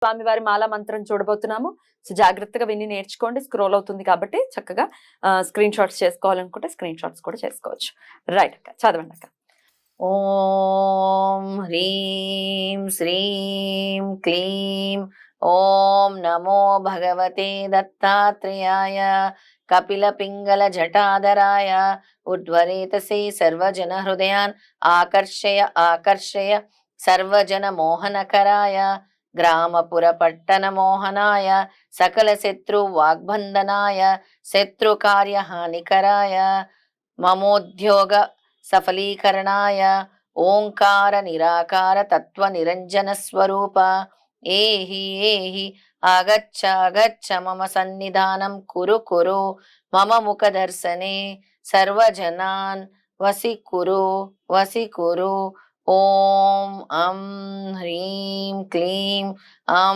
స్వామివారి మాల మంత్రం చూడబోతున్నాము. సో జాగ్రత్తగా విని నేర్చుకోండి. స్క్రోల్ అవుతుంది కాబట్టి చక్కగా స్క్రీన్ షాట్స్ చేసుకోవాలనుకుంటే స్క్రీన్ షాట్స్ కూడా చేసుకోవచ్చు. రైట్ అక్క, చదవండి అక్క. ఓం హ్రీం శ్రీం క్లీం ఓం నమో భగవతే దత్తాత్రేయాయ కపిల పింగళ జటాధరాయ ఉద్వరేతసే సర్వజన హృదయాన్ ఆకర్షయ ఆకర్షయ సర్వజన మోహనకరాయ గ్రామపుర పట్టణ మోహనాయ సకల శత్రు వాగ్బంధనాయ శత్రు కార్య హానికరాయ మమోద్యోగ సఫలీకరణాయ ఓంకార నిరాకార తత్వ నిరంజన స్వరూప ఏహి ఏహి ఆగచ్చ ఆగచ్చ మమ సన్నిధానం కురు కురు మమ ముఖ దర్శనే సర్వజనాన్ వసీకురు వసీకురు ఓం అం హ్రీం క్లీం అం